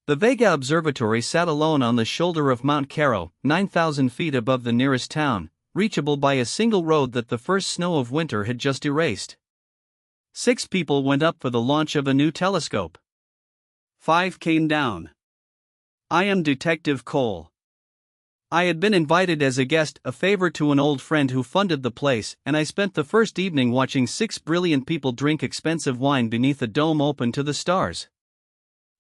The Vega Observatory sat alone on the shoulder of Mount Caro, 9,000 feet above the nearest town, reachable by a single road that the first snow of winter had just erased. 6 people went up for the launch of a new telescope. 5 came down. I am Detective Cole. I had been invited as a guest, a favor to an old friend who funded the place, and I spent the first evening watching 6 brilliant people drink expensive wine beneath a dome open to the stars.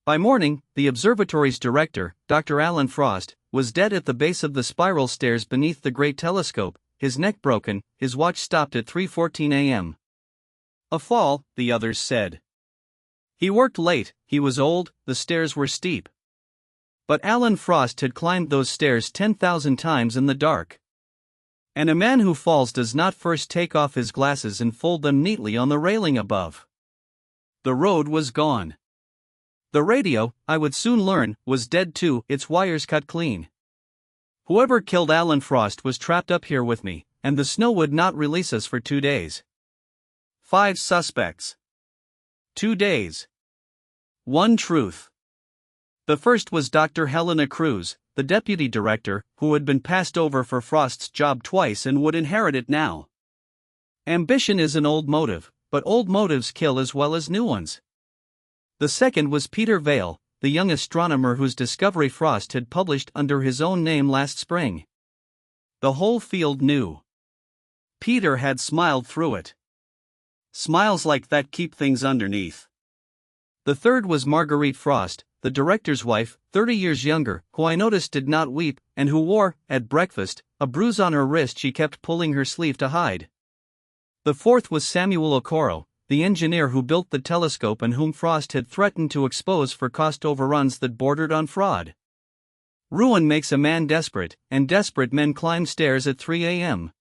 By morning, the observatory's director, Dr. Alan Frost, was dead at the base of the spiral stairs beneath the great telescope, his neck broken, his watch stopped at 3:14 a.m. A fall, the others said. He worked late, he was old, the stairs were steep. But Alan Frost had climbed those stairs 10,000 times in the dark. And a man who falls does not first take off his glasses and fold them neatly on the railing above. The road was gone. The radio, I would soon learn, was dead too, its wires cut clean. Whoever killed Alan Frost was trapped up here with me, and the snow would not release us for 2 days. 5 suspects. 2 days. 1 truth. The first was Dr. Helena Cruz, the deputy director, who had been passed over for Frost's job twice and would inherit it now. Ambition is an old motive, but old motives kill as well as new ones. The second was Peter Vale, the young astronomer whose discovery Frost had published under his own name last spring. The whole field knew. Peter had smiled through it. Smiles like that keep things underneath. The third was Marguerite Frost, the director's wife, 30 years younger, who I noticed did not weep, and who wore, at breakfast, a bruise on her wrist she kept pulling her sleeve to hide. The fourth was Samuel Okoro, the engineer who built the telescope and whom Frost had threatened to expose for cost overruns that bordered on fraud. Ruin makes a man desperate, and desperate men climb stairs at 3 a.m.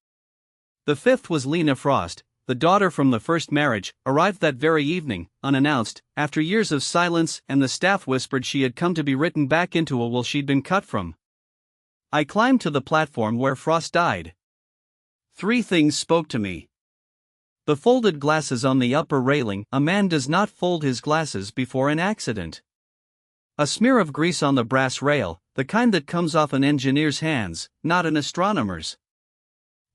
The fifth was Lena Frost, the daughter from the first marriage, arrived that very evening, unannounced, after years of silence, and the staff whispered she had come to be written back into a will she'd been cut from. I climbed to the platform where Frost died. 3 things spoke to me. The folded glasses on the upper railing. A man does not fold his glasses before an accident. A smear of grease on the brass rail, the kind that comes off an engineer's hands, not an astronomer's.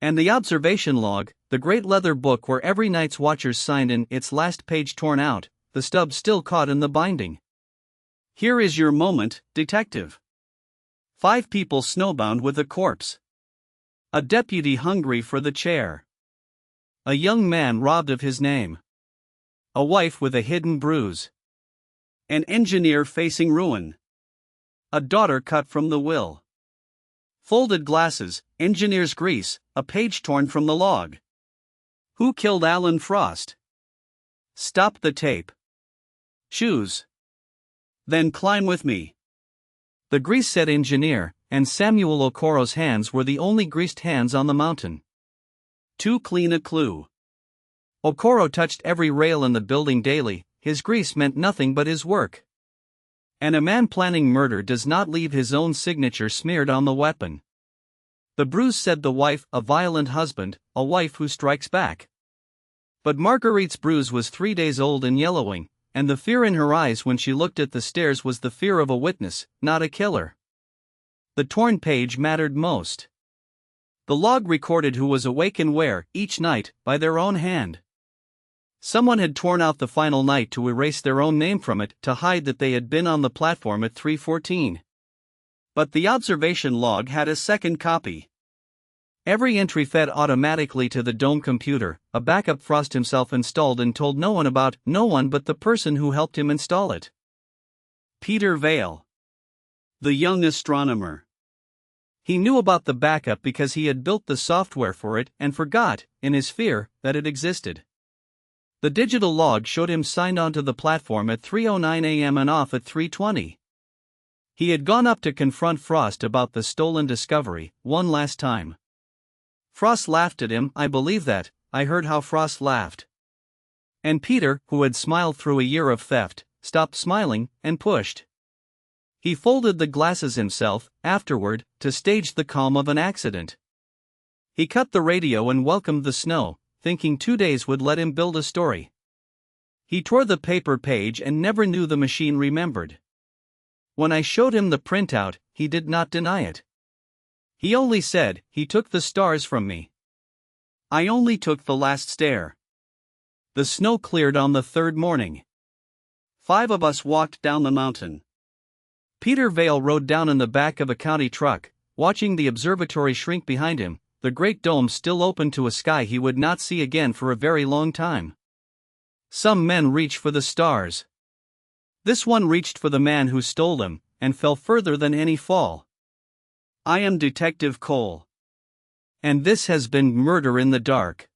And the observation log, the great leather book where every night's watchers signed in, its last page torn out, the stub still caught in the binding. Here is your moment, detective. 5 people snowbound with a corpse. A deputy hungry for the chair. A young man robbed of his name. A wife with a hidden bruise. An engineer facing ruin. A daughter cut from the will. Folded glasses, engineer's grease, a page torn from the log. Who killed Alan Frost? Stop the tape. Choose. Then climb with me. The grease said engineer, and Samuel Okoro's hands were the only greased hands on the mountain. Too clean a clue. Okoro touched every rail in the building daily, his grease meant nothing but his work. And a man planning murder does not leave his own signature smeared on the weapon. The bruise said the wife, a violent husband, a wife who strikes back. But Marguerite's bruise was 3 days old and yellowing, and the fear in her eyes when she looked at the stairs was the fear of a witness, not a killer. The torn page mattered most. The log recorded who was awake and where, each night, by their own hand. Someone had torn out the final night to erase their own name from it, to hide that they had been on the platform at 3:14. But the observation log had a second copy. Every entry fed automatically to the dome computer, a backup Frost himself installed and told no one about, no one but the person who helped him install it. Peter Vale. The young astronomer. He knew about the backup because he had built the software for it and forgot, in his fear, that it existed. The digital log showed him signed onto the platform at 3:09 a.m. and off at 3:20. He had gone up to confront Frost about the stolen discovery, one last time. Frost laughed at him. I believe that. I heard how Frost laughed. And Peter, who had smiled through a year of theft, stopped smiling and pushed. He folded the glasses himself, afterward, to stage the calm of an accident. He cut the radio and welcomed the snow, thinking 2 days would let him build a story. He tore the paper page and never knew the machine remembered. When I showed him the printout, he did not deny it. He only said, "He took the stars from me. I only took the last stair." The snow cleared on the third morning. 5 of us walked down the mountain. Peter Vale rode down in the back of a county truck, watching the observatory shrink behind him, the great dome still open to a sky he would not see again for a very long time. Some men reach for the stars. This one reached for the man who stole them, and fell further than any fall. I am Detective Cole. And this has been Murder in the Dark.